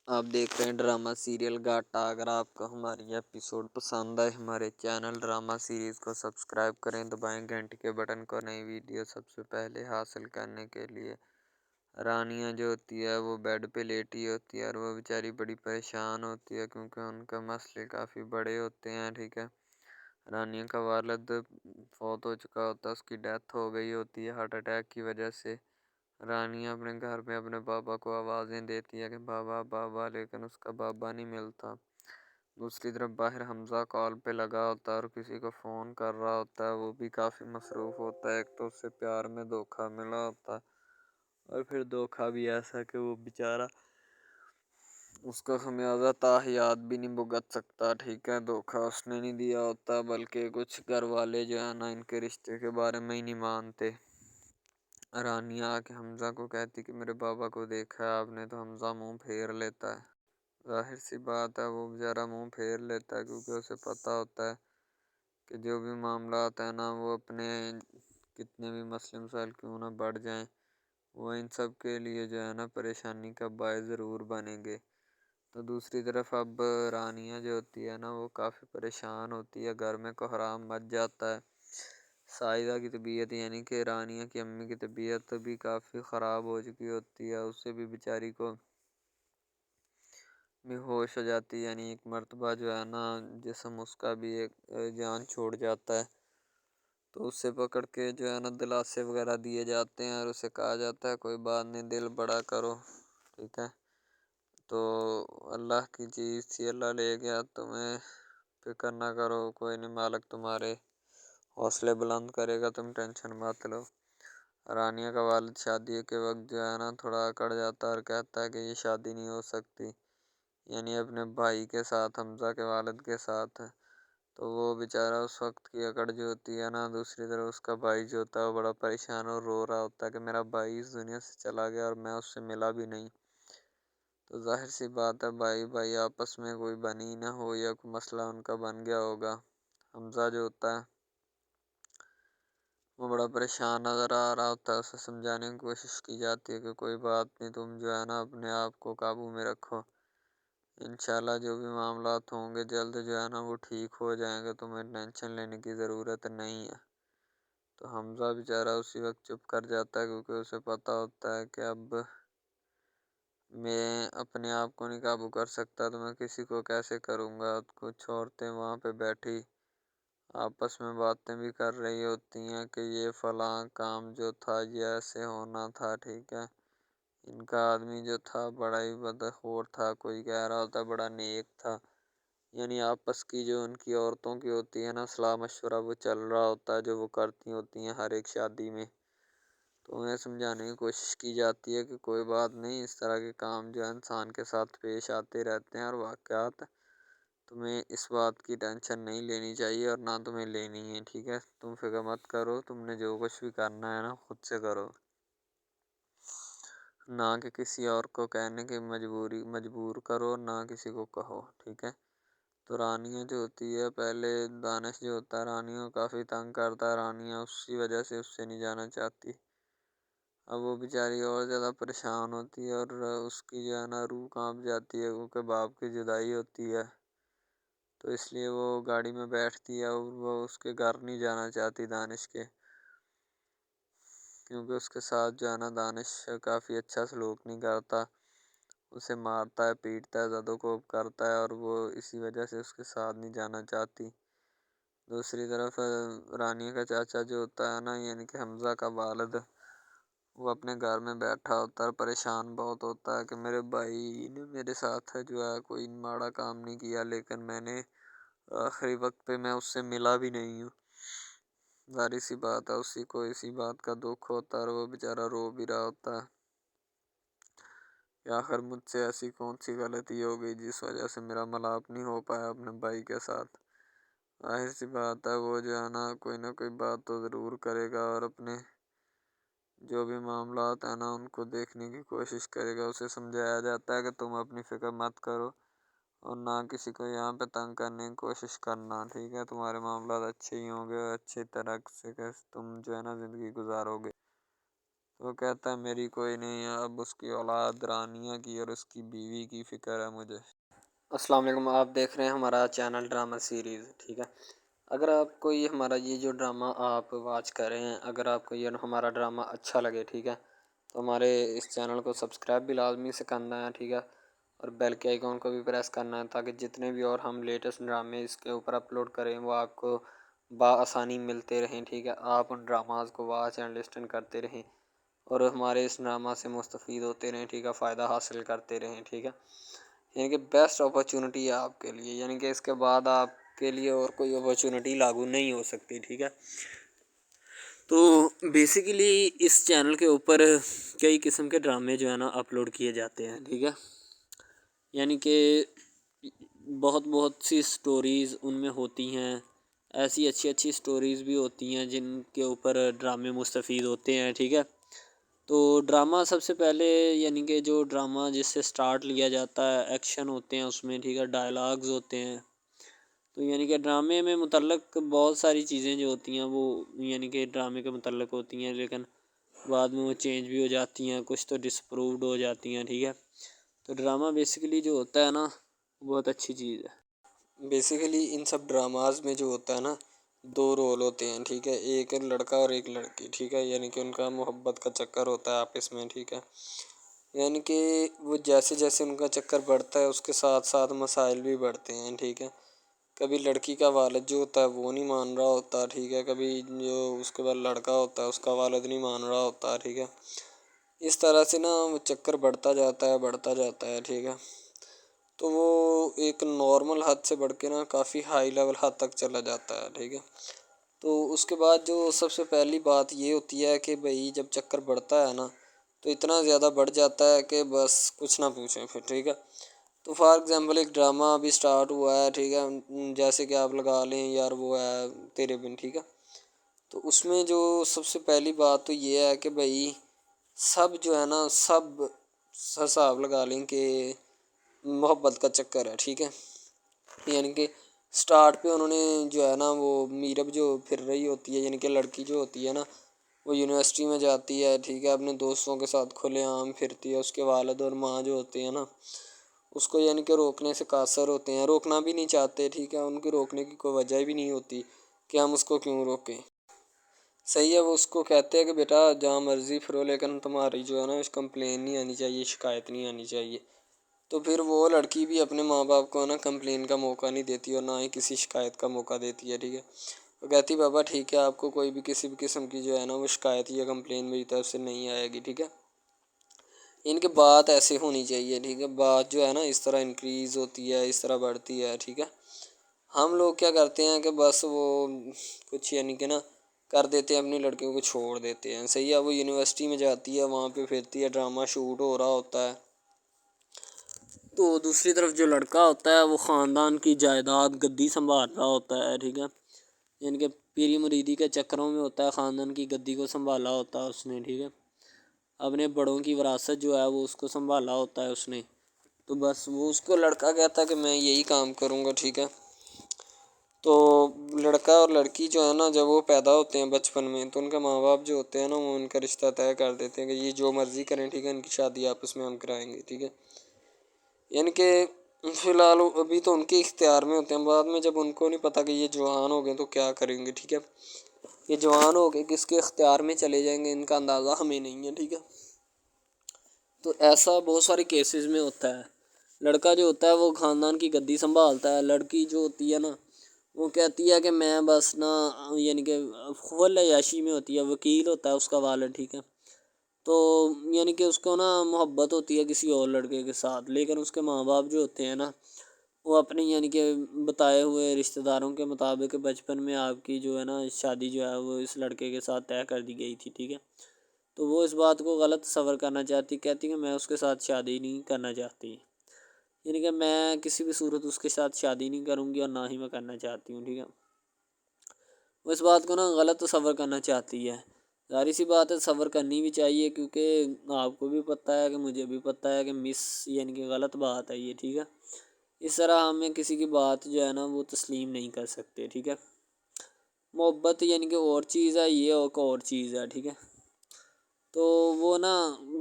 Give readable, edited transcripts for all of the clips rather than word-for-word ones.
آپ دیکھ رہے ہیں ڈرامہ سیریل گاٹا۔ اگر آپ کو ہماری ایپیسوڈ پسند آئے ہمارے چینل ڈرامہ سیریز کو سبسکرائب کریں، دبائیں گھنٹی کے بٹن کو نئی ویڈیو سب سے پہلے حاصل کرنے کے لیے۔ رانیہ جو ہوتی ہے وہ بیڈ پہ لیٹی ہوتی ہے اور وہ بیچاری بڑی پریشان ہوتی ہے کیونکہ ان کا مسئلے کافی بڑے ہوتے ہیں، ٹھیک ہے۔ رانیہ کا والد فوت ہو چکا ہوتا ہے، اس کی ڈیتھ ہو گئی ہوتی ہے ہارٹ اٹیک کی وجہ سے۔ رانیہ اپنے گھر میں اپنے بابا کو آوازیں دیتی ہے کہ بابا بابا، لیکن اس کا بابا نہیں ملتا۔ دوسری طرف باہر حمزہ کال پہ لگا ہوتا ہے اور کسی کو فون کر رہا ہوتا ہے، وہ بھی کافی مصروف ہوتا ہے۔ ایک تو اس سے پیار میں دھوکہ ملا ہوتا ہے اور پھر دھوکہ بھی ایسا کہ وہ بیچارہ اس کا خمیازہ تاحیات بھی نہیں بھگت سکتا، ٹھیک ہے۔ دھوکہ اس نے نہیں دیا ہوتا، بلکہ کچھ گھر والے جو ہے نا ان کے رشتے کے بارے میں ہی نہیں مانتے۔ رانیہ آ کے حمزہ کو کہتی کہ میرے بابا کو دیکھا ہے آپ نے، تو حمزہ منہ پھیر لیتا ہے۔ ظاہر سی بات ہے وہ بیچارہ منہ پھیر لیتا ہے کیونکہ اسے پتہ ہوتا ہے کہ جو بھی معاملات ہیں نا وہ اپنے کتنے بھی مسئلے مسائل کیوں نہ بڑھ جائیں، وہ ان سب کے لیے جو ہے نا پریشانی کا باعث ضرور بنیں گے۔ تو دوسری طرف اب رانیہ جو ہوتی ہے نا وہ کافی پریشان ہوتی ہے، گھر میں کوحرام مچ جاتا ہے۔ سائدہ کی طبیعت یعنی کہ رانیہ کی امی کی طبیعت بھی کافی خراب ہو چکی ہوتی ہے، اس سے بھی بیچاری کو بھی ہوش ہو جاتی ہے، یعنی ایک مرتبہ جو ہے نا جسم اس کا بھی ایک جان چھوڑ جاتا ہے، تو اس سے پکڑ کے جو ہے نا دلاسے وغیرہ دیے جاتے ہیں اور اسے کہا جاتا ہے کوئی بات نہیں، دل بڑا کرو، ٹھیک ہے۔ تو اللہ کی چیز تھی، اللہ لے گیا، تمہیں فکر نہ کرو، کوئی نہیں، مالک تمہارے حوصلے بلند کرے گا، تم ٹینشن مت لو۔ رانیہ کا والد شادی کے وقت جو ہے نا تھوڑا اکڑ جاتا ہے اور کہتا ہے کہ یہ شادی نہیں ہو سکتی، یعنی اپنے بھائی کے ساتھ، حمزہ کے والد کے ساتھ۔ تو وہ بیچارہ اس وقت کی اکڑ جو ہوتی ہے نا، دوسری طرف اس کا بھائی جو ہوتا ہے وہ بڑا پریشان اور رو رہا ہوتا ہے کہ میرا بھائی اس دنیا سے چلا گیا اور میں اس سے ملا بھی نہیں۔ تو ظاہر سی بات ہے بھائی بھائی آپس میں کوئی بنی نہ ہو یا کوئی مسئلہ ان کا بن گیا ہوگا۔ حمزہ جو ہوتا ہے وہ بڑا پریشان نظر آ رہا ہوتا ہے، اسے سمجھانے کی کوشش کی جاتی ہے کہ کوئی بات نہیں، تم جو ہے نا اپنے آپ کو قابو میں رکھو، انشاءاللہ جو بھی معاملات ہوں گے جلد جو ہے نا وہ ٹھیک ہو جائیں گے، تمہیں ٹینشن لینے کی ضرورت نہیں ہے۔ تو حمزہ بیچارہ اسی وقت چپ کر جاتا ہے کیونکہ اسے پتہ ہوتا ہے کہ اب میں اپنے آپ کو نہیں قابو کر سکتا تو میں کسی کو کیسے کروں گا۔ کچھ عورتیں وہاں پہ بیٹھی آپس میں باتیں بھی کر رہی ہوتی ہیں کہ یہ فلاں کام جو تھا یہ ایسے ہونا تھا، ٹھیک ہے۔ ان کا آدمی جو تھا بڑا ہی بدخور تھا، کوئی کہہ رہا ہوتا بڑا نیک تھا، یعنی آپس کی جو ان کی عورتوں کی ہوتی ہے نا صلاح مشورہ وہ چل رہا ہوتا ہے جو وہ کرتی ہوتی ہیں ہر ایک شادی میں۔ تو انہیں سمجھانے کی کوشش کی جاتی ہے کہ کوئی بات نہیں، اس طرح کے کام جو ہے انسان کے ساتھ پیش آتے رہتے ہیں اور واقعات، تمہیں اس بات کی ٹینشن نہیں لینی چاہیے اور نہ تمہیں لینی ہے، ٹھیک ہے۔ تم فکر مت کرو، تم نے جو کچھ بھی کرنا ہے نا خود سے کرو، نہ کہ کسی اور کو کہنے کی مجبور کرو، نہ کسی کو کہو، ٹھیک ہے۔ تو رانیہ جو ہوتی ہے پہلے دانش جو ہوتا ہے رانیہ کو کافی تنگ کرتا ہے، رانیہ اسی وجہ سے اس سے نہیں جانا چاہتی۔ اب وہ بیچاری اور زیادہ پریشان ہوتی ہے اور اس کی جو ہے نا روح کانپ جاتی ہے کیونکہ باپ کی جدائی ہوتی ہے، تو اس لیے وہ گاڑی میں بیٹھتی ہے اور وہ اس کے گھر نہیں جانا چاہتی دانش کے، کیونکہ اس کے ساتھ جو ہے نا دانش کافی اچھا سلوک نہیں کرتا، اسے مارتا ہے، پیٹتا ہے، زد و کوب کرتا ہے اور وہ اسی وجہ سے اس کے ساتھ نہیں جانا چاہتی۔ دوسری طرف رانیہ کا چاچا جو ہوتا ہے نا یعنی کہ حمزہ کا والد، وہ اپنے گھر میں بیٹھا ہوتا ہے، پریشان بہت ہوتا ہے کہ میرے بھائی نے میرے ساتھ جو ہے کوئی ماڑا کام نہیں کیا، لیکن میں نے آخری وقت پہ میں اس سے ملا بھی نہیں ہوں۔ ظاہر سی بات ہے اسی کو اسی بات کا دکھ ہوتا ہے اور وہ بیچارہ رو بھی رہا ہوتا ہے کہ آخر مجھ سے ایسی کون سی غلطی ہو گئی جس وجہ سے میرا ملاپ نہیں ہو پایا اپنے بھائی کے ساتھ۔ ظاہر سی بات ہے وہ جو ہے نا کوئی نہ کوئی بات تو ضرور کرے گا اور اپنے جو بھی معاملات ہیں نا ان کو دیکھنے کی کوشش کرے گا۔ اسے سمجھایا جاتا ہے کہ تم اپنی فکر مت کرو اور نہ کسی کو یہاں پہ تنگ کرنے کی کوشش کرنا، ٹھیک ہے، تمہارے معاملات اچھے ہی ہوں گے، اچھی طرح سے کہ تم جو ہے نا زندگی گزارو گے۔ تو کہتا ہے میری کوئی نہیں ہے، اب اس کی اولاد رانیہ کی اور اس کی بیوی کی فکر ہے مجھے۔ السلام علیکم، آپ دیکھ رہے ہیں ہمارا چینل ڈرامہ سیریز، ٹھیک ہے۔ اگر آپ کو یہ ہمارا یہ جو ڈرامہ آپ واچ کر رہے ہیں، اگر آپ کو یہ ہمارا ڈرامہ اچھا لگے، ٹھیک ہے، تو ہمارے اس چینل کو سبسکرائب بھی لازمی سے کرنا ہے، ٹھیک ہے، اور بیل کے آئیکن کو بھی پریس کرنا ہے تاکہ جتنے بھی اور ہم لیٹسٹ ڈرامے اس کے اوپر اپلوڈ کریں وہ آپ کو بآسانی ملتے رہیں، ٹھیک ہے۔ آپ ان ڈراماز کو واچ اینڈ لسٹن کرتے رہیں اور ہمارے اس ڈرامہ سے مستفید ہوتے رہیں، ٹھیک ہے، فائدہ حاصل کرتے رہیں، ٹھیک ہے۔ یعنی کہ بیسٹ اپرچونٹی ہے آپ کے لیے، یعنی کہ اس کے بعد آپ کے لیے اور کوئی اپرچونٹی لاگو نہیں ہو سکتی، ٹھیک ہے۔ تو بیسیکلی اس چینل کے اوپر کئی قسم کے ڈرامے جو ہے نا اپلوڈ کیے جاتے ہیں، ٹھیک ہے، یعنی کہ بہت سی سٹوریز ان میں ہوتی ہیں، ایسی اچھی سٹوریز بھی ہوتی ہیں جن کے اوپر ڈرامے مستفید ہوتے ہیں، ٹھیک ہے۔ تو ڈرامہ سب سے پہلے یعنی کہ جو ڈرامہ جس سے سٹارٹ لیا جاتا ہے، ایکشن ہوتے ہیں اس میں، ٹھیک ہے، ڈائلاگز ہوتے ہیں، تو یعنی کہ ڈرامے میں متعلق بہت ساری چیزیں جو ہوتی ہیں وہ یعنی کہ ڈرامے کے متعلق ہوتی ہیں، لیکن بعد میں وہ چینج بھی ہو جاتی ہیں، کچھ تو ڈسپرووڈ ہو جاتی ہیں، ٹھیک ہے۔ تو ڈرامہ بیسیکلی جو ہوتا ہے نا بہت اچھی چیز ہے۔ بیسیکلی ان سب ڈراماز میں جو ہوتا ہے نا دو رول ہوتے ہیں، ٹھیک ہے، ایک لڑکا اور ایک لڑکی، ٹھیک ہے، یعنی کہ ان کا محبت کا چکر ہوتا ہے آپس میں، ٹھیک ہے، یعنی کہ وہ جیسے ان کا چکر بڑھتا ہے اس کے ساتھ ساتھ مسائل بھی بڑھتے ہیں، ٹھیک ہے۔ کبھی لڑکی کا والد جو ہوتا ہے وہ نہیں مان رہا ہوتا، ٹھیک ہے، کبھی جو اس کے بعد لڑکا ہوتا ہے اس کا والد نہیں مان رہا ہوتا، ٹھیک ہے۔ اس طرح سے نا وہ چکر بڑھتا جاتا ہے، ٹھیک ہے۔ تو وہ ایک نارمل حد سے بڑھ کے نا کافی ہائی لیول حد تک چلا جاتا ہے، ٹھیک ہے۔ تو اس کے بعد جو سب سے پہلی بات یہ ہوتی ہے کہ بھائی جب چکر بڑھتا ہے نا تو اتنا زیادہ بڑھ جاتا ہے کہ بس کچھ نہ پوچھیں پھر، ٹھیک ہے۔ تو فار ایگزامپل ایک ڈرامہ ابھی سٹارٹ ہوا ہے، ٹھیک ہے، جیسے کہ آپ لگا لیں یار وہ ہے تیرے بن، ٹھیک ہے۔ تو اس میں جو سب سے پہلی بات تو یہ ہے کہ بھائی سب جو ہے نا سب حساب لگا لیں کہ محبت کا چکر ہے، ٹھیک ہے، یعنی کہ سٹارٹ پہ انہوں نے جو ہے نا وہ میرب جو پھر رہی ہوتی ہے، یعنی کہ لڑکی جو ہوتی ہے نا وہ یونیورسٹی میں جاتی ہے، ٹھیک ہے، اپنے دوستوں کے ساتھ کھلے عام پھرتی ہے، اس کے والد اور ماں جو ہوتے ہیں نا اس کو یعنی کہ روکنے سے قاصر ہوتے ہیں، روکنا بھی نہیں چاہتے، ٹھیک ہے، ان کی روکنے کی کوئی وجہ بھی نہیں ہوتی کہ ہم اس کو کیوں روکیں، صحیح ہے۔ وہ اس کو کہتے ہیں کہ بیٹا جہاں مرضی پھرو لیکن تمہاری جو ہے نا کمپلین نہیں آنی چاہیے، شکایت نہیں آنی چاہیے۔ تو پھر وہ لڑکی بھی اپنے ماں باپ کو نا کمپلین کا موقع نہیں دیتی اور نہ ہی کسی شکایت کا موقع دیتی ہے، ٹھیک ہے۔ وہ کہتی بابا ٹھیک ہے، آپ کو کوئی بھی کسی بھی قسم کی جو ہے نا وہ شکایت یا کمپلین میری طرف سے نہیں آئے گی، ٹھیک ہے۔ ان کی بات ایسے ہونی چاہیے، ٹھیک ہے، بات جو ہے نا اس طرح انکریز ہوتی ہے، اس طرح بڑھتی ہے، ٹھیک ہے۔ ہم لوگ کیا کرتے ہیں کہ بس وہ کچھ یعنی کہ نا کر دیتے ہیں، اپنی لڑکیوں کو چھوڑ دیتے ہیں، صحیح ہے۔ وہ یونیورسٹی میں جاتی ہے، وہاں پہ پھرتی ہے، ڈرامہ شوٹ ہو رہا ہوتا ہے، تو دوسری طرف جو لڑکا ہوتا ہے وہ خاندان کی جائیداد گدی سنبھال رہا ہوتا ہے، ٹھیک ہے، یعنی کہ پیری مریدی کے چکروں میں ہوتا ہے، خاندان کی گدی کو سنبھالا ہوتا ہے اس نے، ٹھیک ہے، اپنے بڑوں کی وراثت جو ہے وہ اس کو سنبھالا ہوتا ہے اس نے، تو بس وہ اس کو لڑکا کہتا ہے کہ میں یہی کام کروں گا، ٹھیک ہے۔ تو لڑکا اور لڑکی جو ہے نا جب وہ پیدا ہوتے ہیں بچپن میں تو ان کے ماں باپ جو ہوتے ہیں نا وہ ان کا رشتہ طے کر دیتے ہیں کہ یہ جو مرضی کریں، ٹھیک ہے، ان کی شادی آپس میں ہم کرائیں گے، ٹھیک ہے، یعنی کہ فی الحال ابھی تو ان کے اختیار میں ہوتے ہیں، بعد میں جب ان کو نہیں پتہ کہ یہ جوان ہو گئے تو کیا کریں گے، ٹھیک ہے، یہ جوان ہو گئے کس کے اختیار میں چلے جائیں گے ان کا اندازہ ہمیں نہیں ہے، ٹھیک ہے۔ تو ایسا بہت سارے کیسز میں ہوتا ہے، لڑکا جو ہوتا ہے وہ خاندان کی گدی سنبھالتا ہے، لڑکی جو ہوتی ہے نا وہ کہتی ہے کہ میں بس نا یعنی کہ فل عیاشی میں ہوتی ہے، وکیل ہوتا ہے اس کا والد، ٹھیک ہے، تو یعنی کہ اس کو نا محبت ہوتی ہے کسی اور لڑکے کے ساتھ، لیکن اس کے ماں باپ جو ہوتے ہیں نا وہ اپنی یعنی کہ بتائے ہوئے رشتہ داروں کے مطابق بچپن میں آپ کی جو ہے نا شادی جو ہے وہ اس لڑکے کے ساتھ طے کر دی گئی تھی، ٹھیک ہے، تو وہ اس بات کو غلط تصور کرنا چاہتی، کہتی کہ میں اس کے ساتھ شادی نہیں کرنا چاہتی، یعنی کہ میں کسی بھی صورت اس کے ساتھ شادی نہیں کروں گی اور نہ ہی میں کرنا چاہتی ہوں، ٹھیک ہے۔ وہ اس بات کو نا غلط تصور کرنا چاہتی ہے، ظاہر سی بات ہے صبر کرنی بھی چاہیے کیونکہ آپ کو بھی پتہ ہے کہ مجھے بھی پتہ ہے کہ یعنی کہ غلط بات ہے یہ، ٹھیک ہے، اس طرح ہمیں کسی کی بات جو ہے نا وہ تسلیم نہیں کر سکتے، ٹھیک ہے۔ محبت یعنی کہ اور چیز ہے، یہ اور چیز ہے، ٹھیک ہے۔ تو وہ نا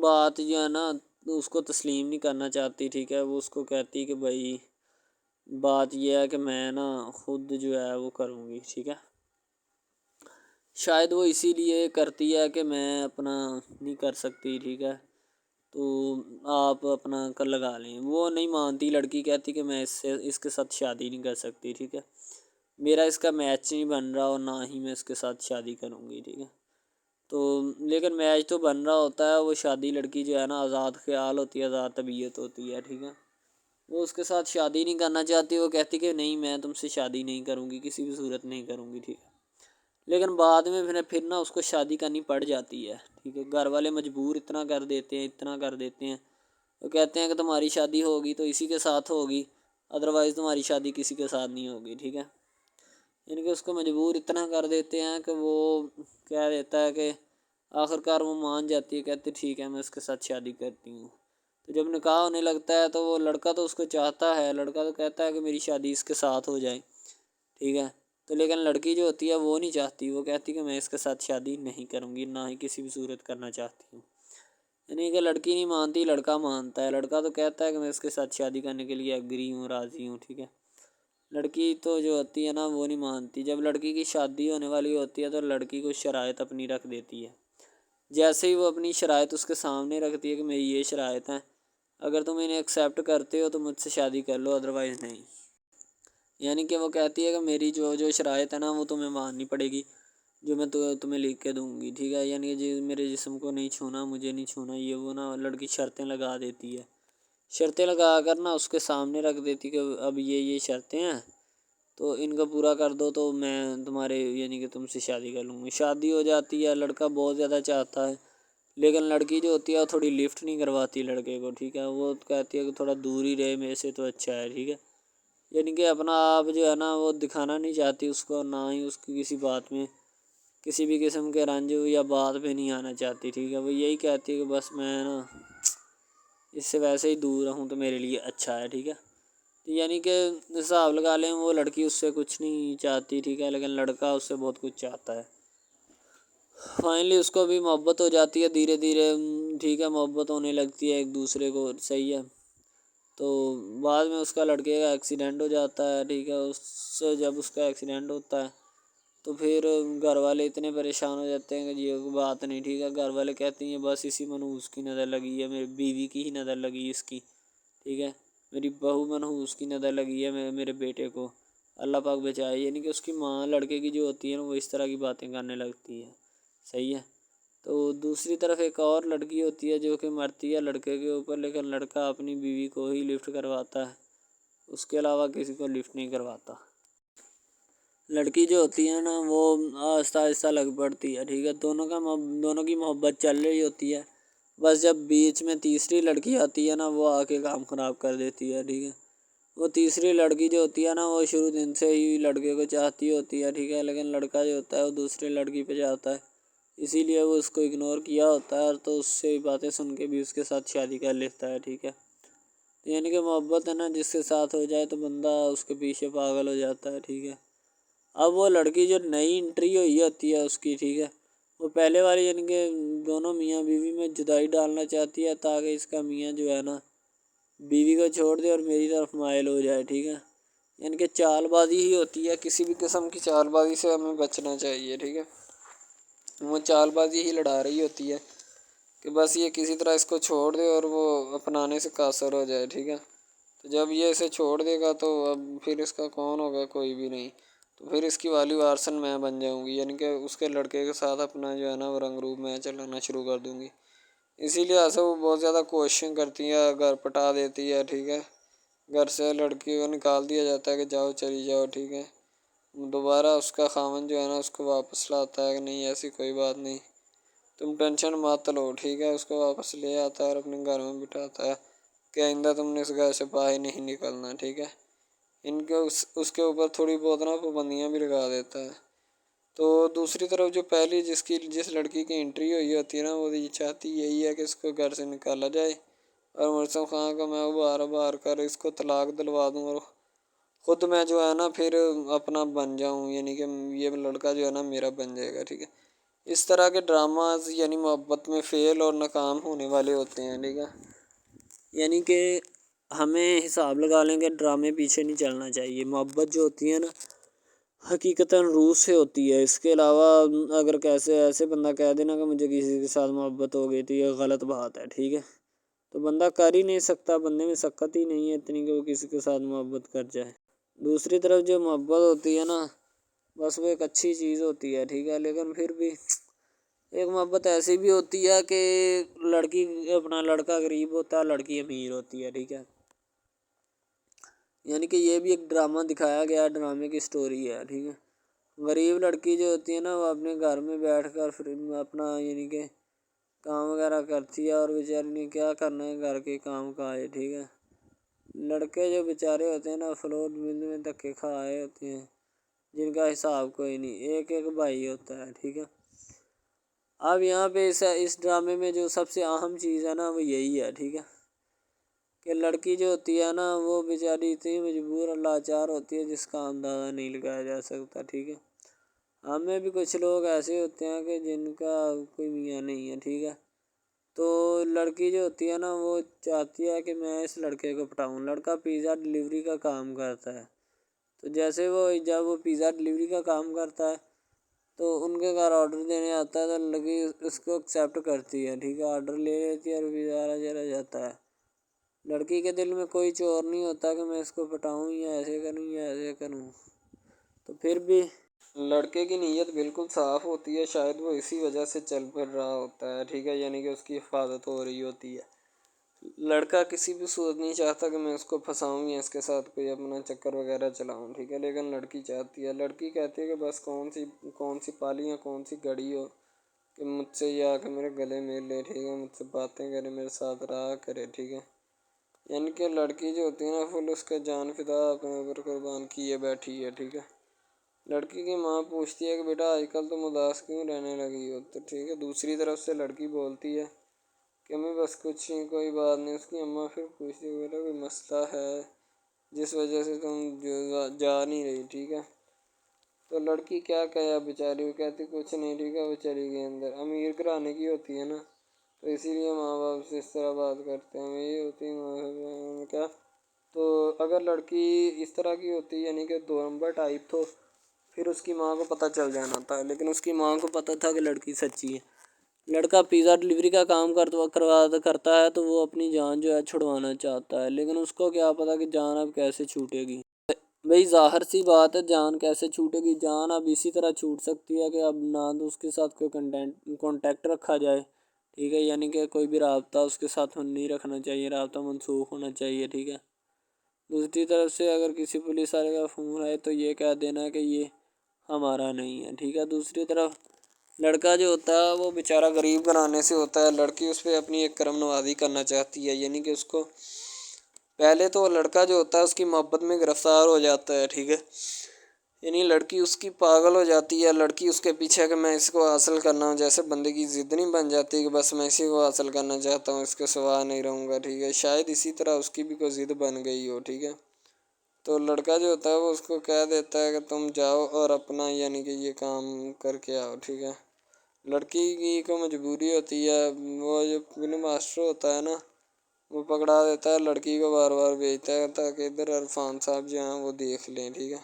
بات جو ہے نا اس کو تسلیم نہیں کرنا چاہتی، ٹھیک ہے، وہ اس کو کہتی کہ بھائی بات یہ ہے کہ میں نا خود جو ہے وہ کروں گی، ٹھیک ہے۔ شاید وہ اسی لیے کرتی ہے کہ میں اپنا نہیں کر سکتی، ٹھیک ہے، تو آپ اپنا کر لگا لیں۔ وہ نہیں مانتی، لڑکی کہتی کہ میں اس کے ساتھ شادی نہیں کر سکتی، ٹھیک ہے، میرا اس کا میچ نہیں بن رہا اور نہ ہی میں اس کے ساتھ شادی کروں گی، ٹھیک ہے۔ تو لیکن میچ تو بن رہا ہوتا ہے، وہ شادی لڑکی جو ہے نا آزاد خیال ہوتی ہے، آزاد طبیعت ہوتی ہے، ٹھیک ہے، وہ اس کے ساتھ شادی نہیں کرنا چاہتی، وہ کہتی کہ نہیں میں تم سے شادی نہیں کروں گی، کسی بھی صورت نہیں کروں گی، ٹھیک ہے۔ لیکن بعد میں پھر نا اس کو شادی کرنی پڑ جاتی ہے، ٹھیک ہے، گھر والے مجبور اتنا کر دیتے ہیں، وہ کہتے ہیں کہ تمہاری شادی ہوگی تو اسی کے ساتھ ہوگی، ادروائز تمہاری شادی کسی کے ساتھ نہیں ہوگی، ٹھیک ہے۔ یعنی کہ اس کو مجبور اتنا کر دیتے ہیں کہ وہ کہہ دیتا ہے کہ آخر کار وہ مان جاتی ہے، کہتے ٹھیک ہے میں اس کے ساتھ شادی کرتی ہوں۔ تو جب نکاح ہونے لگتا ہے تو وہ لڑکا تو اس کو چاہتا ہے، لڑکا تو کہتا ہے کہ میری شادی اس کے ساتھ ہو جائے، ٹھیک ہے، تو لیکن لڑکی جو ہوتی ہے وہ نہیں چاہتی، وہ کہتی کہ میں اس کے ساتھ شادی نہیں کروں گی، نہ ہی کسی بھی صورت کرنا چاہتی ہوں۔ یعنی کہ لڑکی نہیں مانتی، لڑکا مانتا ہے، لڑکا تو کہتا ہے کہ میں اس کے ساتھ شادی کرنے کے لیے ایگری ہوں، راضی ہوں، ٹھیک ہے۔ لڑکی تو جو ہوتی ہے نا وہ نہیں مانتی، جب لڑکی کی شادی ہونے والی ہوتی ہے تو لڑکی کو شرائط اپنی رکھ دیتی ہے، جیسے ہی وہ اپنی شرائط اس کے سامنے رکھتی ہے کہ میری یہ شرائط ہیں، اگر تم انہیں ایکسیپٹ کرتے ہو تو مجھ سے شادی کر لو، ادروائز نہیں۔ یعنی کہ وہ کہتی ہے کہ میری جو شرائط ہے نا وہ تمہیں ماننی پڑے گی، جو میں تمہیں لکھ کے دوں گی، ٹھیک ہے، یعنی کہ میرے جسم کو نہیں چھونا، مجھے نہیں چھونا، یہ وہ نا لڑکی شرطیں لگا دیتی ہے، شرطیں لگا کر نا اس کے سامنے رکھ دیتی کہ اب یہ شرطیں ہیں تو ان کو پورا کر دو تو میں تمہارے یعنی کہ تم سے شادی کر لوں گی۔ شادی ہو جاتی ہے، لڑکا بہت زیادہ چاہتا ہے، لیکن لڑکی جو ہوتی ہے وہ تھوڑی لفٹ نہیں کرواتی لڑکے کو، ٹھیک ہے، وہ کہتی ہے کہ تھوڑا دور ہی رہے میرے سے تو اچھا ہے، ٹھیک ہے، یعنی کہ اپنا آپ جو ہے نا وہ دکھانا نہیں چاہتی اس کو، نہ ہی اس کی کسی بات میں کسی بھی قسم کے رنج یا بات پہ نہیں آنا چاہتی، ٹھیک ہے، وہ یہی کہتی ہے کہ بس میں نا اس سے ویسے ہی دور رہوں تو میرے لیے اچھا ہے، ٹھیک ہے۔ یعنی کہ حساب لگا لیں وہ لڑکی اس سے کچھ نہیں چاہتی، ٹھیک ہے، لیکن لڑکا اس سے بہت کچھ چاہتا ہے۔ فائنلی اس کو بھی محبت ہو جاتی ہے دھیرے دھیرے، ٹھیک ہے، محبت ہونے لگتی ہے ایک دوسرے کو، صحیح ہے۔ تو بعد میں اس کا لڑکے کا ایکسیڈنٹ ہو جاتا ہے، ٹھیک ہے، جب اس کا ایکسیڈنٹ ہوتا ہے تو پھر گھر والے اتنے پریشان ہو جاتے ہیں کہ یہ بات نہیں، ٹھیک ہے، گھر والے کہتے ہیں بس اسی منحوس کی نظر لگی ہے، میری بیوی کی ہی نظر لگی اس کی، ٹھیک ہے، میری بہو منحوس کی نظر لگی ہے میرے بیٹے کو، اللہ پاک بچائے۔ یعنی کہ اس کی ماں لڑکے کی جو ہوتی ہے نا وہ اس طرح کی باتیں کرنے لگتی ہے، صحیح ہے۔ تو دوسری طرف ایک اور لڑکی ہوتی ہے جو کہ مرتی ہے لڑکے کے اوپر، لیکن لڑکا اپنی بیوی کو ہی لفٹ کرواتا ہے، اس کے علاوہ کسی کو لفٹ نہیں کرواتا۔ لڑکی جو ہوتی ہے نا وہ آہستہ آہستہ لگ پڑتی ہے، ٹھیک ہے، دونوں کی محبت چل رہی ہوتی ہے، بس جب بیچ میں تیسری لڑکی آتی ہے نا وہ آ کے کام خراب کر دیتی ہے، ٹھیک ہے۔ وہ تیسری لڑکی جو ہوتی ہے نا وہ شروع دن سے ہی لڑکے کو چاہتی ہوتی ہے، ٹھیک ہے، لیکن لڑکا جو ہوتا ہے وہ دوسری لڑکی پہ جاتا ہے، اسی لیے وہ اس کو اگنور کیا ہوتا ہے، اور تو اس سے باتیں سن کے بھی اس کے ساتھ شادی کر لیتا ہے، ٹھیک ہے۔ یعنی کہ محبت ہے نا جس کے ساتھ ہو جائے تو بندہ اس کے پیچھے پاگل ہو جاتا ہے، ٹھیک ہے۔ اب وہ لڑکی جو نئی انٹری ہوئی ہوتی ہے اس کی، ٹھیک ہے، وہ پہلے والی یعنی کہ دونوں میاں بیوی میں جدائی ڈالنا چاہتی ہے تاکہ اس کا میاں جو ہے نا بیوی کو چھوڑ دے اور میری طرف مائل ہو جائے، ٹھیک ہے، یعنی کہ چال بازی ہی ہوتی ہے، کسی بھی قسم کی چال بازی سے ہمیں بچنا چاہیے، ٹھیک ہے، وہ چال بازی ہی لڑا رہی ہوتی ہے کہ بس یہ کسی طرح اس کو چھوڑ دے اور وہ اپنانے سے قاصر ہو جائے، ٹھیک ہے۔ تو جب یہ اسے چھوڑ دے گا تو اب پھر اس کا کون ہوگا، کوئی بھی نہیں، تو پھر اس کی والی وارثن میں بن جاؤں گی، یعنی کہ اس کے لڑکے کے ساتھ اپنا جو ہے نا وہ رنگ روپ میں چلانا شروع کر دوں گی۔ اسی لحاظ سے وہ بہت زیادہ کوششیں کرتی ہے، گھر پٹا دیتی ہے، ٹھیک ہے، گھر سے لڑکی کو نکال دیا جاتا ہے کہ جاؤ چلی جاؤ، ٹھیک ہے، دوبارہ اس کا خاوند جو ہے نا اس کو واپس لاتا ہے کہ نہیں ایسی کوئی بات نہیں، تم ٹینشن مت لو، ٹھیک ہے، اس کو واپس لے آتا ہے اور اپنے گھر میں بٹھاتا ہے کہ آئندہ تم نے اس گھر سے باہر نہیں نکلنا، ٹھیک ہے، ان کے اس کے اوپر تھوڑی بہت نا پابندیاں بھی لگا دیتا ہے۔ تو دوسری طرف جو پہلی جس لڑکی کی انٹری ہوئی ہوتی ہے نا وہ یہ چاہتی یہی ہے کہ اس کو گھر سے نکالا جائے اور مرسم خان کا میں بار کر اس کو طلاق دلوا دوں اور خود میں جو ہے نا پھر اپنا بن جاؤں، یعنی کہ یہ لڑکا جو ہے نا میرا بن جائے گا، ٹھیک ہے۔ اس طرح کے ڈراماز یعنی محبت میں فیل اور ناکام ہونے والے ہوتے ہیں، ٹھیک ہے. یعنی کہ ہمیں حساب لگا لیں کہ ڈرامے پیچھے نہیں چلنا چاہیے. محبت جو ہوتی ہے نا حقیقتاً روح سے ہوتی ہے. اس کے علاوہ اگر ایسے بندہ کہہ دینا کہ مجھے کسی کے ساتھ محبت ہو گئی تھی، یہ غلط بات ہے، ٹھیک ہے. تو بندہ کر ہی نہیں سکتا، بندے میں سکت ہی نہیں ہے اتنی کہ وہ کسی کے ساتھ محبت کر جائے. دوسری طرف جو محبت ہوتی ہے نا بس وہ ایک اچھی چیز ہوتی ہے، ٹھیک ہے. لیکن پھر بھی ایک محبت ایسی بھی ہوتی ہے کہ لڑکا غریب ہوتا ہے، لڑکی امیر ہوتی ہے، ٹھیک ہے. یعنی کہ یہ بھی ایک ڈرامہ دکھایا گیا، ڈرامے کی سٹوری ہے، ٹھیک ہے. غریب لڑکی جو ہوتی ہے نا وہ اپنے گھر میں بیٹھ کر پھر اپنا یعنی کہ کام وغیرہ کرتی ہے، اور بیچاری نے کیا کرنا ہے گھر کے کام کاج، ٹھیک ہے. لڑکے جو بیچارے ہوتے ہیں نا فلوٹ مل میں دھکے کھائے ہوتے ہیں، جن کا حساب کوئی نہیں، ایک بھائی ہوتا ہے، ٹھیک ہے. اب یہاں پہ اس ڈرامے میں جو سب سے اہم چیز ہے نا وہ یہی ہے، ٹھیک ہے، کہ لڑکی جو ہوتی ہے نا وہ بیچاری اتنی مجبور اور لاچار ہوتی ہے جس کا اندازہ نہیں لگایا جا سکتا، ٹھیک ہے. ہمیں بھی کچھ لوگ ایسے ہوتے ہیں کہ جن کا کوئی میاں نہیں ہے، ٹھیک ہے. تو لڑکی جو ہوتی ہے نا وہ چاہتی ہے کہ میں اس لڑکے کو پٹاؤں. لڑکا پیزا ڈلیوری کا کام کرتا ہے، تو جیسے جب وہ پیزا ڈلیوری کا کام کرتا ہے تو ان کے گھر آرڈر دینے آتا ہے تو لڑکی اس کو ایکسیپٹ کرتی ہے، ٹھیک ہے. آرڈر لے لیتی ہے اور پیزا چلا جاتا ہے. لڑکی کے دل میں کوئی چور نہیں ہوتا کہ میں اس کو پٹاؤں یا ایسے کروں یا ایسے کروں. تو پھر بھی لڑکے کی نیت بالکل صاف ہوتی ہے، شاید وہ اسی وجہ سے چل پھر رہا ہوتا ہے، ٹھیک ہے. یعنی کہ اس کی حفاظت ہو رہی ہوتی ہے. لڑکا کسی بھی صورت نہیں چاہتا کہ میں اس کو پھنساؤں یا اس کے ساتھ کوئی اپنا چکر وغیرہ چلاؤں، ٹھیک ہے. لیکن لڑکی چاہتی ہے، لڑکی کہتی ہے کہ بس کون سی پالی یا کون سی گڑی ہو کہ مجھ سے یہ آ کے میرے گلے مل لے، ٹھیک ہے، مجھ سے باتیں کرے، میرے ساتھ رہا کرے، ٹھیک ہے. یعنی کہ لڑکی جو ہوتی ہے نا فل اس کا جان فدا اپنے اوپر قربان کیے بیٹھی ہے، ٹھیک ہے. لڑکی کی ماں پوچھتی ہے کہ بیٹا آج کل تم اداس کیوں رہنے لگی ہو، تو ٹھیک ہے. دوسری طرف سے لڑکی بولتی ہے کہ میں بس کچھ نہیں، کوئی بات نہیں. اس کی اماں پھر پوچھتی ہے بیٹا کوئی مسئلہ ہے جس وجہ سے تم جا نہیں رہی، ٹھیک ہے. تو لڑکی کیا کہے بیچاری، وہ کہتی کچھ نہیں، ٹھیک ہے. وہ چلی گئی اندر. امیر گھرانے کی ہوتی ہے نا تو اسی لیے ماں باپ سے اس طرح بات کرتے ہیں. یہی ہوتی ہے کیا. تو اگر لڑکی اس طرح کی ہوتی یعنی کہ 2 نمبر ٹائپ تو پھر اس کی ماں کو پتہ چل جانا تھا. لیکن اس کی ماں کو پتہ تھا کہ لڑکی سچی ہے. لڑکا پیزا ڈلیوری کا کام کرتا ہے تو وہ اپنی جان جو ہے چھڑوانا چاہتا ہے، لیکن اس کو کیا پتہ کہ جان اب کیسے چھوٹے گی. بھئی ظاہر سی بات ہے، جان کیسے چھوٹے گی. جان اب اسی طرح چھوٹ سکتی ہے کہ اب نہ تو اس کے ساتھ کوئی کانٹیکٹ رکھا جائے، ٹھیک ہے. یعنی کہ کوئی بھی رابطہ اس کے ساتھ نہیں رکھنا چاہیے، رابطہ منسوخ ہونا چاہیے، ٹھیک ہے. دوسری طرف سے اگر کسی پولیس والے کا فون آئے تو یہ کہہ دینا کہ یہ ہمارا نہیں ہے، ٹھیک ہے. دوسری طرف لڑکا جو ہوتا ہے وہ بیچارہ غریب گھرانے سے ہوتا ہے. لڑکی اس پہ اپنی ایک کرم نوازی کرنا چاہتی ہے، یعنی کہ اس کو پہلے تو لڑکا جو ہوتا ہے اس کی محبت میں گرفتار ہو جاتا ہے، ٹھیک ہے. یعنی لڑکی اس کی پاگل ہو جاتی ہے. لڑکی اس کے پیچھے کہ میں اس کو حاصل کرنا ہوں، جیسے بندے کی ضد نہیں بن جاتی کہ بس میں اسی کو حاصل کرنا چاہتا ہوں، اس کے سوا نہیں رہوں گا، ٹھیک ہے. شاید اسی طرح اس کی بھی کوئی ضد بن گئی ہو، ٹھیک ہے. تو لڑکا جو ہوتا ہے وہ اس کو کہہ دیتا ہے کہ تم جاؤ اور اپنا یعنی کہ یہ کام کر کے آؤ، ٹھیک ہے. لڑکی کی کو مجبوری ہوتی ہے. وہ جو فلم ماسٹر ہوتا ہے نا وہ پکڑا دیتا ہے لڑکی کو، بار بار بھیجتا ہے تاکہ ادھر عرفان صاحب جو ہیں وہ دیکھ لیں، ٹھیک ہے.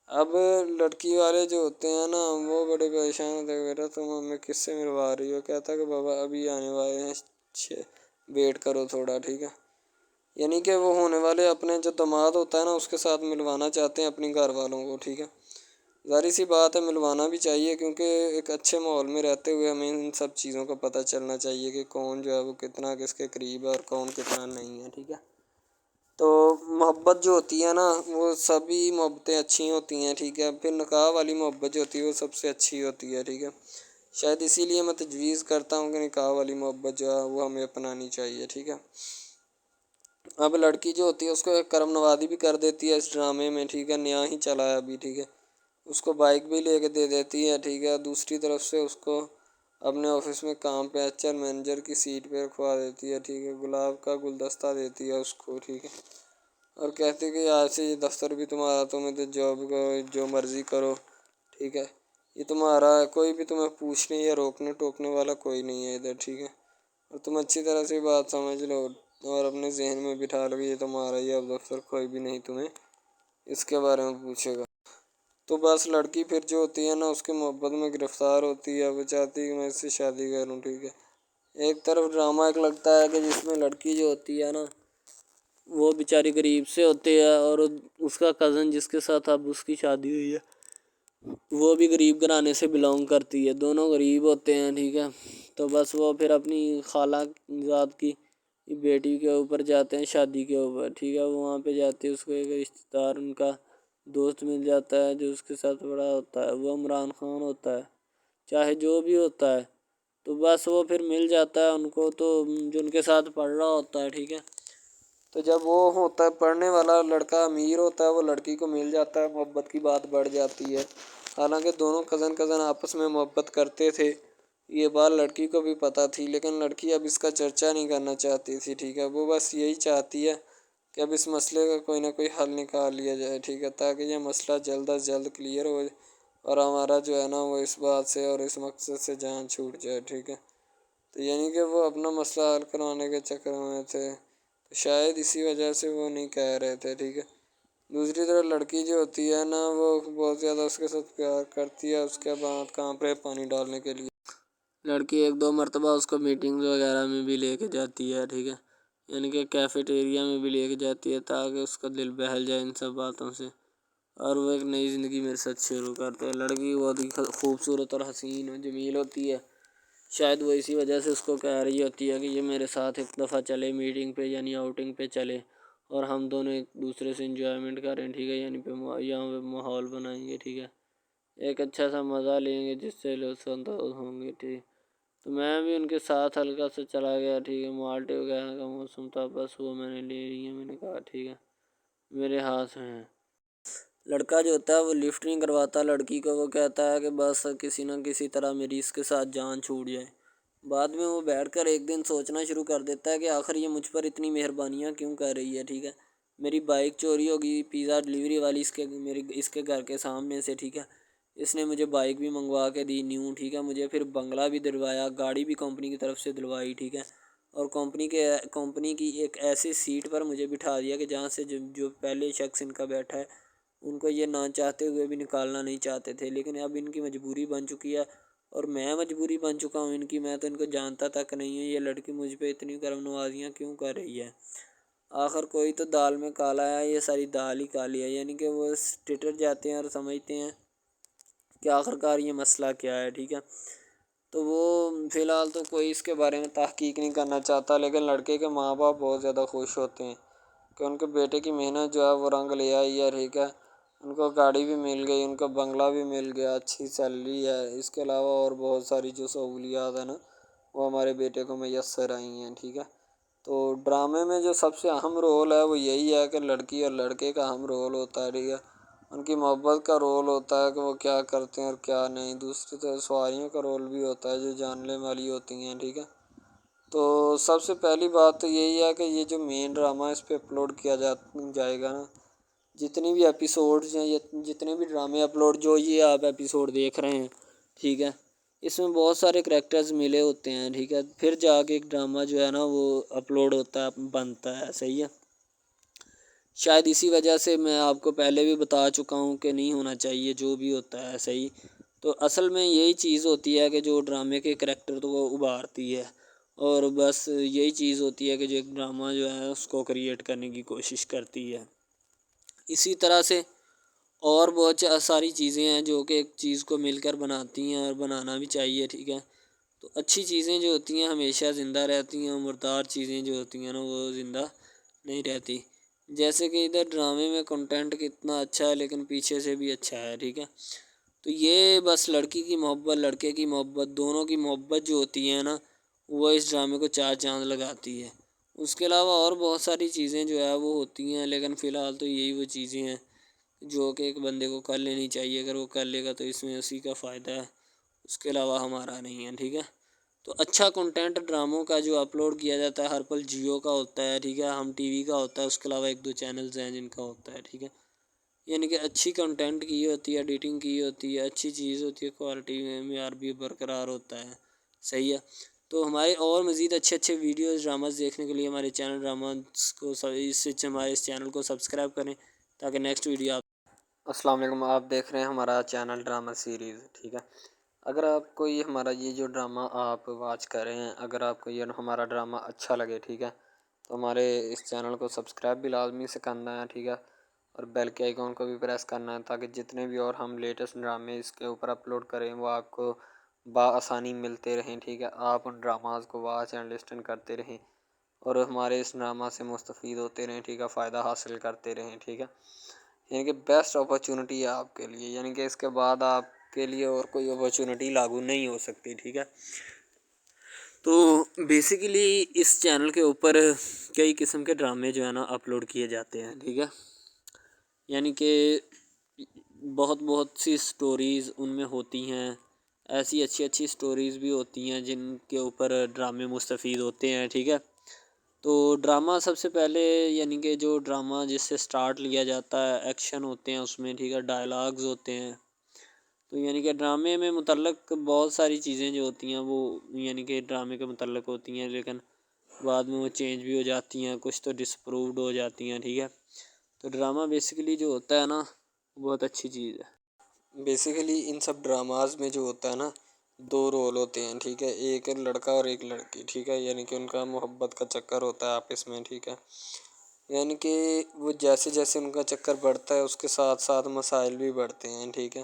اب لڑکی والے جو ہوتے ہیں نا وہ بڑے پریشان ہوتے ہیں، بیٹا تم ہمیں کس سے ملوا رہی ہو. کہتا ہے کہ بابا ابھی آنے والے ہیں، ویٹ کرو تھوڑا، ٹھیک ہے. یعنی کہ وہ ہونے والے اپنے جو داماد ہوتا ہے نا اس کے ساتھ ملوانا چاہتے ہیں اپنی گھر والوں کو، ٹھیک ہے. ظاہر سی بات ہے ملوانا بھی چاہیے، کیونکہ ایک اچھے ماحول میں رہتے ہوئے ہمیں ان سب چیزوں کا پتہ چلنا چاہیے کہ کون جو ہے وہ کتنا کس کے قریب ہے اور کون کتنا نہیں ہے، ٹھیک ہے. تو محبت جو ہوتی ہے نا وہ سبھی محبتیں اچھی ہوتی ہیں، ٹھیک ہے. پھر نکاح والی محبت جو ہوتی ہے وہ سب سے اچھی ہوتی ہے، ٹھیک ہے. شاید اسی لیے میں تجویز کرتا ہوں کہ نکاح والی محبت جو ہے وہ ہمیں اپنانی چاہیے، ٹھیک ہے. اب لڑکی جو ہوتی ہے اس کو ایک کرم نوازی بھی کر دیتی ہے اس ڈرامے میں، ٹھیک ہے. نیا ہی چلا ہے ابھی، ٹھیک ہے. اس کو بائک بھی لے کے دے دیتی ہے، ٹھیک ہے. دوسری طرف سے اس کو اپنے آفس میں کام پہ HR مینیجر کی سیٹ پہ رکھوا دیتی ہے، ٹھیک ہے. گلاب کا گلدستہ دیتی ہے اس کو، ٹھیک ہے. اور کہتی ہے کہ آج سے یہ دفتر بھی تمہارا، تمہیں تو جاب کرو جو مرضی کرو، ٹھیک ہے. یہ تمہارا ہے، کوئی بھی تمہیں پوچھنے یا روکنے ٹوکنے والا کوئی نہیں ہے ادھر، ٹھیک ہے؟ اور تم اچھی طرح سے بات سمجھ لو اور اپنے ذہن میں بٹھا لو کہ یہ تمہارا ہی اب دفتر، کوئی بھی نہیں تمہیں اس کے بارے میں پوچھے گا۔ تو بس لڑکی پھر جو ہوتی ہے نا اس کے محبت میں گرفتار ہوتی ہے، وہ چاہتی ہے کہ میں اس سے شادی کروں، ٹھیک ہے؟ ایک طرف ڈرامہ ایک لگتا ہے کہ جس میں لڑکی جو ہوتی ہے نا وہ بیچاری غریب سے ہوتی ہے، اور اس کا کزن جس کے ساتھ اب اس کی شادی ہوئی ہے وہ بھی غریب گھرانے سے بلانگ کرتی ہے، دونوں غریب ہوتے ہیں، ٹھیک ہے؟ تو بس وہ پھر اپنی خالہ ذات کی بیٹی کے اوپر جاتے ہیں شادی کے اوپر، ٹھیک ہے؟ وہاں پہ جاتے ہیں، اس کو ایک رشتہ دار ان کا دوست مل جاتا ہے جو اس کے ساتھ بڑا ہوتا ہے، وہ عمران خان ہوتا ہے، چاہے جو بھی ہوتا ہے، تو بس وہ پھر مل جاتا ہے ان کو، تو جو ان کے ساتھ پڑھ رہا ہوتا ہے، ٹھیک ہے؟ تو جب وہ ہوتا ہے پڑھنے والا لڑکا امیر ہوتا ہے، وہ لڑکی کو مل جاتا ہے، محبت کی بات بڑھ جاتی ہے، حالانکہ دونوں کزن آپس میں محبت کرتے تھے، یہ بات لڑکی کو بھی پتہ تھی، لیکن لڑکی اب اس کا چرچا نہیں کرنا چاہتی تھی، ٹھیک ہے؟ وہ بس یہی چاہتی ہے کہ اب اس مسئلے کا کوئی نہ کوئی حل نکال لیا جائے، ٹھیک ہے؟ تاکہ یہ مسئلہ جلد از جلد کلیئر ہو اور ہمارا جو ہے نا وہ اس بات سے اور اس مقصد سے جان چھوٹ جائے، ٹھیک ہے؟ تو یعنی کہ وہ اپنا مسئلہ حل کروانے کے چکر میں تھے، تو شاید اسی وجہ سے وہ نہیں کہہ رہے تھے، ٹھیک ہے؟ دوسری طرف لڑکی جو ہوتی ہے نا وہ بہت زیادہ اس کے ساتھ پیار کرتی ہے، اس کے بعد کہاں پہ پانی ڈالنے کے لیے لڑکی ایک دو مرتبہ اس کو میٹنگ وغیرہ میں بھی لے کے جاتی ہے، ٹھیک ہے؟ یعنی کہ کیفیٹیریا میں بھی لے کے جاتی ہے تاکہ اس کا دل بہل جائے ان سب باتوں سے، اور وہ ایک نئی زندگی میرے ساتھ شروع کرتے ہیں۔ لڑکی بہت ہی خوبصورت اور حسین و جمیل ہوتی ہے، شاید وہ اسی وجہ سے اس کو کہہ رہی ہوتی ہے کہ یہ میرے ساتھ ایک دفعہ چلے میٹنگ پہ، یعنی آؤٹنگ پہ چلے، اور ہم دونوں ایک دوسرے سے انجوائمنٹ کریں، ٹھیک ہے؟ یعنی یہاں پہ ماحول بنائیں گے، ٹھیک ہے؟ ایک اچھا سا مزہ لیں گے جس سے لطف اندوز ہوں گے، ٹھیک؟ تو میں بھی ان کے ساتھ ہلکا سا چلا گیا، ٹھیک ہے؟ مالٹے وغیرہ کا موسم تھا، بس وہ میں نے لے لی ہے، میں نے کہا ٹھیک ہے میرے ہاتھ میں ہے۔ لڑکا جو ہوتا ہے وہ لفٹ نہیں کرواتا لڑکی کو، وہ کہتا ہے کہ بس کسی نہ کسی طرح میری اس کے ساتھ جان چھوٹ جائے۔ بعد میں وہ بیٹھ کر ایک دن سوچنا شروع کر دیتا ہے کہ آخر یہ مجھ پر اتنی مہربانیاں کیوں کر رہی ہے، ٹھیک ہے؟ میری بائک چوری ہوگی، پیزا ڈلیوری والی اس کے گھر کے سامنے سے، ٹھیک ہے؟ اس نے مجھے بائک بھی منگوا کے دی نیو، ٹھیک ہے؟ مجھے پھر بنگلہ بھی دلوایا، گاڑی بھی کمپنی کی طرف سے دلوائی، ٹھیک ہے؟ اور کمپنی کی ایک ایسی سیٹ پر مجھے بٹھا دیا کہ جہاں سے جو پہلے شخص ان کا بیٹھا ہے ان کو یہ نہ چاہتے ہوئے بھی نکالنا نہیں چاہتے تھے، لیکن اب ان کی مجبوری بن چکی ہے، اور میں مجبوری بن چکا ہوں ان کی، میں تو ان کو جانتا تک نہیں ہوں، یہ لڑکی مجھ پہ اتنی کرم نوازیاں کیوں کر رہی ہے؟ آخر کوئی تو دال میں کالا ہے، یہ ساری دال ہی کالی ہے، یعنی کہ وہ ٹٹر جاتے ہیں اور سمجھتے ہیں کہ آخر کار یہ مسئلہ کیا ہے، ٹھیک ہے؟ تو وہ فی الحال تو کوئی اس کے بارے میں تحقیق نہیں کرنا چاہتا، لیکن لڑکے کے ماں باپ بہت زیادہ خوش ہوتے ہیں کہ ان کے بیٹے کی محنت جو ہے وہ رنگ لے آئی ہے، ٹھیک ہے؟ ان کو گاڑی بھی مل گئی، ان کو بنگلہ بھی مل گیا، اچھی سیلری ہے، اس کے علاوہ اور بہت ساری جو سہولیات ہیں نا وہ ہمارے بیٹے کو میسر آئی ہیں، ٹھیک ہے؟ تو ڈرامے میں جو سب سے اہم رول ہے وہ یہی ہے کہ لڑکی اور لڑکے کا اہم رول ہوتا ہے، ٹھیک ہے؟ ان کی محبت کا رول ہوتا ہے کہ وہ کیا کرتے ہیں اور کیا نہیں، دوسری طرف سواریوں کا رول بھی ہوتا ہے جو جاننے والی ہوتی ہیں، ٹھیک ہے؟ تو سب سے پہلی بات تو یہی ہے کہ یہ جو مین ڈرامہ اس پہ اپلوڈ کیا جائے گا نا، جتنی بھی ایپیسوڈز ہیں، جتنے بھی ڈرامے اپلوڈ جو یہ آپ ایپیسوڈ دیکھ رہے ہیں، ٹھیک ہے؟ اس میں بہت سارے کریکٹرز ملے ہوتے ہیں، ٹھیک ہے؟ پھر جا کے ایک ڈرامہ جو ہے نا وہ اپلوڈ ہوتا ہے، بنتا ہے، صحیح ہے؟ شاید اسی وجہ سے میں آپ کو پہلے بھی بتا چکا ہوں کہ نہیں ہونا چاہیے جو بھی ہوتا ہے، صحیح؟ تو اصل میں یہی چیز ہوتی ہے کہ جو ڈرامے کے کریکٹر تو وہ ابھارتی ہے، اور بس یہی چیز ہوتی ہے کہ جو ایک ڈرامہ جو ہے اس کو کریٹ کرنے کی کوشش کرتی ہے۔ اسی طرح سے اور بہت ساری چیزیں ہیں جو کہ ایک چیز کو مل کر بناتی ہیں اور بنانا بھی چاہیے، ٹھیک ہے؟ تو اچھی چیزیں جو ہوتی ہیں ہمیشہ زندہ رہتی ہیں، مردار چیزیں جو ہوتی ہیں نا وہ زندہ نہیں رہتی، جیسے کہ ادھر ڈرامے میں کنٹینٹ کتنا اچھا ہے لیکن پیچھے سے بھی اچھا ہے، ٹھیک ہے؟ تو یہ بس لڑکی کی محبت لڑکے کی محبت دونوں کی محبت جو ہوتی ہے نا وہ اس ڈرامے کو چار چاند لگاتی ہے۔ اس کے علاوہ اور بہت ساری چیزیں جو ہے وہ ہوتی ہیں، لیکن فی الحال تو یہی وہ چیزیں ہیں جو کہ ایک بندے کو کر لینی چاہیے، اگر وہ کر لے گا تو اس میں اسی کا فائدہ ہے، اس کے علاوہ ہمارا نہیں ہے، ٹھیک ہے؟ تو اچھا کنٹینٹ ڈراموں کا جو اپلوڈ کیا جاتا ہے ہر پل جیو کا ہوتا ہے، ٹھیک ہے؟ ہم ٹی وی کا ہوتا ہے، اس کے علاوہ ایک دو چینلز ہیں جن کا ہوتا ہے، ٹھیک ہے؟ یعنی کہ اچھی کنٹینٹ کی ہوتی ہے، ایڈیٹنگ کی ہوتی ہے، اچھی چیز ہوتی ہے، کوالٹی میں معیار بھی برقرار ہوتا ہے. صحیح ہے. تو ہمارے اور مزید اچھے اچھے ویڈیوز ڈراماز دیکھنے کے لیے ہمارے چینل ڈراماز کو ہمارے اس چینل کو سبسکرائب کریں تاکہ نیکسٹ ویڈیو السلام علیکم. آپ دیکھ رہے ہیں ہمارا چینل ڈرامہ سیریز. ٹھیک ہے، اگر آپ کو یہ ہمارا یہ جو ڈرامہ آپ واچ کر رہے ہیں، اگر آپ کو یہ ہمارا ڈرامہ اچھا لگے، ٹھیک ہے، تو ہمارے اس چینل کو سبسکرائب بھی لازمی سے کرنا ہے. ٹھیک ہے، اور بیل کے آئیکن کو بھی پریس کرنا ہے تاکہ جتنے بھی اور ہم لیٹسٹ ڈرامے اس کے اوپر اپلوڈ کریں وہ آپ کو بآسانی ملتے رہیں. ٹھیک ہے، آپ ان ڈراماز کو واچ اینڈ لسٹن کرتے رہیں اور ہمارے اس ڈرامہ سے مستفید ہوتے رہیں. ٹھیک ہے، فائدہ حاصل کرتے رہیں. ٹھیک ہے، یعنی کہ بیسٹ اپرچونٹی ہے آپ کے لیے، یعنی کہ اس کے بعد آپ کے لیے اور کوئی اپرچونٹی لاگو نہیں ہو سکتی. ٹھیک ہے، تو بیسیکلی اس چینل کے اوپر کئی قسم کے ڈرامے جو ہے نا اپلوڈ کیے جاتے ہیں. ٹھیک ہے، یعنی کہ بہت سی سٹوریز ان میں ہوتی ہیں، ایسی اچھی اچھی سٹوریز بھی ہوتی ہیں جن کے اوپر ڈرامے مستفید ہوتے ہیں. ٹھیک ہے، تو ڈرامہ سب سے پہلے یعنی کہ جو ڈرامہ جس سے سٹارٹ لیا جاتا ہے، ایکشن ہوتے ہیں اس میں. ٹھیک ہے، ڈائلاگز ہوتے ہیں. تو یعنی کہ ڈرامے میں متعلق بہت ساری چیزیں جو ہوتی ہیں وہ یعنی کہ ڈرامے کے متعلق ہوتی ہیں، لیکن بعد میں وہ چینج بھی ہو جاتی ہیں، کچھ تو ڈسپرووڈ ہو جاتی ہیں. ٹھیک ہے، تو ڈرامہ بیسیکلی جو ہوتا ہے نا بہت اچھی چیز ہے. بیسیکلی ان سب ڈراماز میں جو ہوتا ہے نا دو رول ہوتے ہیں. ٹھیک ہے، ایک لڑکا اور ایک لڑکی. ٹھیک ہے، یعنی کہ ان کا محبت کا چکر ہوتا ہے آپس میں. ٹھیک ہے، یعنی کہ وہ جیسے جیسے ان کا چکر بڑھتا ہے اس کے ساتھ ساتھ مسائل بھی بڑھتے ہیں. ٹھیک ہے،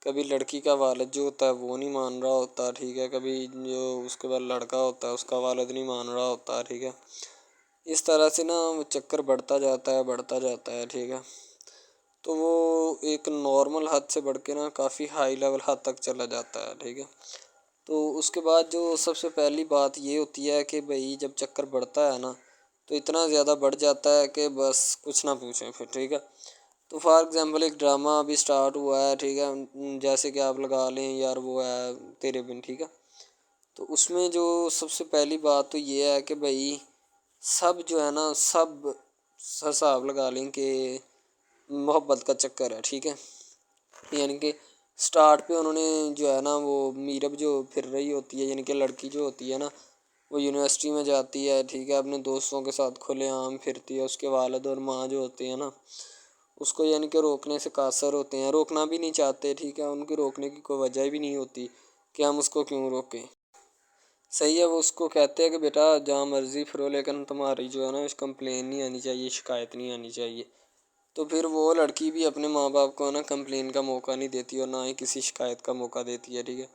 کبھی لڑکی کا والد جو ہوتا ہے وہ نہیں مان رہا ہوتا. ٹھیک ہے، کبھی جو اس کے بعد لڑکا ہوتا ہے اس کا والد نہیں مان رہا ہوتا. ٹھیک ہے، اس طرح سے نا وہ چکر بڑھتا جاتا ہے. ٹھیک ہے، تو وہ ایک نارمل حد سے بڑھ کے نا کافی ہائی لیول حد تک چلا جاتا ہے. ٹھیک ہے، تو اس کے بعد جو سب سے پہلی بات یہ ہوتی ہے کہ بھئی جب چکر بڑھتا ہے نا تو اتنا زیادہ بڑھ جاتا ہے کہ بس کچھ نہ پوچھیں پھر. ٹھیک ہے، تو فار ایگزامپل ایک ڈرامہ ابھی سٹارٹ ہوا ہے. ٹھیک ہے، جیسے کہ آپ لگا لیں یار وہ ہے تیرے بن. ٹھیک ہے، تو اس میں جو سب سے پہلی بات تو یہ ہے کہ بھئی سب جو ہے نا سب حساب لگا لیں کہ محبت کا چکر ہے. ٹھیک ہے، یعنی کہ سٹارٹ پہ انہوں نے جو ہے نا وہ میرب جو پھر رہی ہوتی ہے، یعنی کہ لڑکی جو ہوتی ہے نا وہ یونیورسٹی میں جاتی ہے. ٹھیک ہے، اپنے دوستوں کے ساتھ کھلے عام پھرتی ہے. اس کے والد اور ماں جو ہوتے ہیں نا اس کو یعنی کہ روکنے سے قاصر ہوتے ہیں، روکنا بھی نہیں چاہتے. ٹھیک ہے، ان کی روکنے کی کوئی وجہ بھی نہیں ہوتی کہ ہم اس کو کیوں روکیں. صحیح ہے، وہ اس کو کہتے ہیں کہ بیٹا جہاں مرضی پھرو لیکن تمہاری جو ہے نا کمپلین نہیں آنی چاہیے، شکایت نہیں آنی چاہیے. تو پھر وہ لڑکی بھی اپنے ماں باپ کو نا کمپلین کا موقع نہیں دیتی اور نہ ہی کسی شکایت کا موقع دیتی ہے. ٹھیک ہے،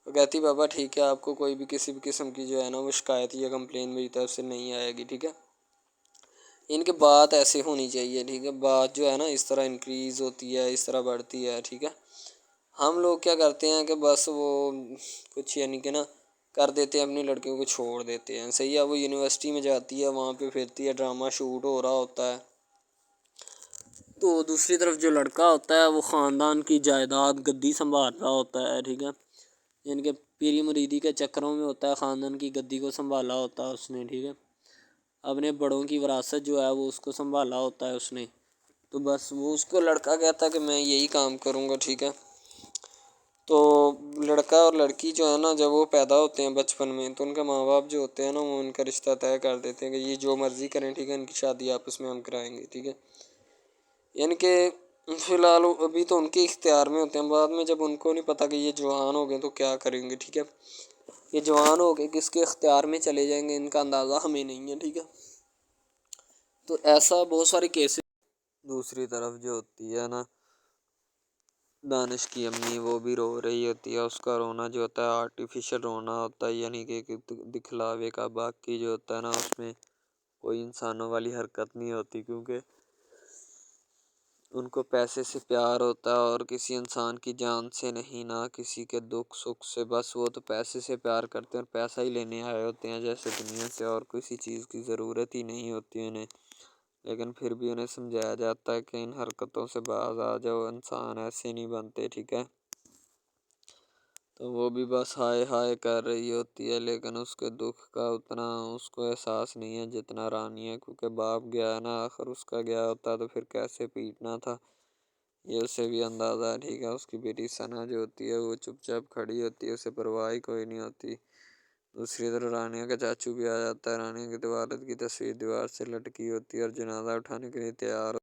وہ کہتی بابا ٹھیک ہے آپ کو کوئی بھی کسی بھی قسم کی جو ہے نا وہ شکایت یا کمپلین میری طرف سے نہیں آئے گی. ٹھیک ہے، ان کے بات ایسے ہونی چاہیے. ٹھیک ہے، بات جو ہے نا اس طرح انکریز ہوتی ہے، اس طرح بڑھتی ہے. ٹھیک ہے، ہم لوگ کیا کرتے ہیں کہ بس وہ کچھ یعنی کہ نا کر دیتے ہیں، اپنی لڑکیوں کو چھوڑ دیتے ہیں. صحیح ہے، وہ یونیورسٹی میں جاتی ہے، وہاں پہ پھرتی ہے، ڈرامہ شوٹ ہو رہا ہوتا ہے. تو دوسری طرف جو لڑکا ہوتا ہے وہ خاندان کی جائیداد گدی سنبھال رہا ہوتا ہے. ٹھیک ہے، یعنی کہ پیری مریدی کے چکروں میں ہوتا ہے، خاندان کی گدی کو سنبھالا ہوتا ہے اس نے. ٹھیک ہے، اپنے بڑوں کی وراثت جو ہے وہ اس کو سنبھالا ہوتا ہے اس نے. تو بس وہ اس کو لڑکا کہتا ہے کہ میں یہی کام کروں گا. ٹھیک ہے، تو لڑکا اور لڑکی جو ہے نا جب وہ پیدا ہوتے ہیں بچپن میں تو ان کے ماں باپ جو ہوتے ہیں نا وہ ان کا رشتہ طے کر دیتے ہیں کہ یہ جو مرضی کریں. ٹھیک ہے، ان کی شادی آپس میں ہم کرائیں گے. ٹھیک ہے، یعنی کہ فی الحال ابھی تو ان کے اختیار میں ہوتے ہیں، بعد میں جب ان کو نہیں پتہ کہ یہ جوان ہو گئے تو کیا کریں گے. ٹھیک ہے، یہ جوان ہو کے کس کے اختیار میں چلے جائیں گے ان کا اندازہ ہمیں نہیں ہے. ٹھیک ہے، تو ایسا بہت سارے کیسز. دوسری طرف جو ہوتی ہے نا دانش کی امی وہ بھی رو رہی ہوتی ہے، اس کا رونا جو ہوتا ہے آرٹیفیشل رونا ہوتا ہے، یعنی کہ دکھلاوے کا. باقی جو ہوتا ہے نا اس میں کوئی انسانوں والی حرکت نہیں ہوتی کیونکہ ان کو پیسے سے پیار ہوتا ہے اور کسی انسان کی جان سے نہیں، نہ کسی کے دکھ سکھ سے. بس وہ تو پیسے سے پیار کرتے ہیں اور پیسہ ہی لینے آئے ہوتے ہیں جیسے دنیا سے، اور کسی چیز کی ضرورت ہی نہیں ہوتی انہیں. لیکن پھر بھی انہیں سمجھایا جاتا ہے کہ ان حرکتوں سے باز آ جاؤ، انسان ایسے نہیں بنتے. ٹھیک ہے، تو وہ بھی بس ہائے ہائے کر رہی ہوتی ہے لیکن اس کے دکھ کا اتنا اس کو احساس نہیں ہے جتنا رانی ہے، کیونکہ باپ گیا ہے نا آخر اس کا گیا ہوتا تو پھر کیسے پیٹنا تھا. یہ اسے بھی اندازہ ہے، ٹھیک ہے۔ اس کی بیٹی ثنا جو ہوتی ہے وہ چپ چاپ کھڑی ہوتی ہے، اسے پرواہ ہی کوئی نہیں ہوتی۔ دوسری طرف رانیہ کا چاچو بھی آ جاتا ہے۔ رانیہ کے والد کی تصویر دیوار سے لٹکی ہوتی ہے اور جنازہ اٹھانے کے لیے تیار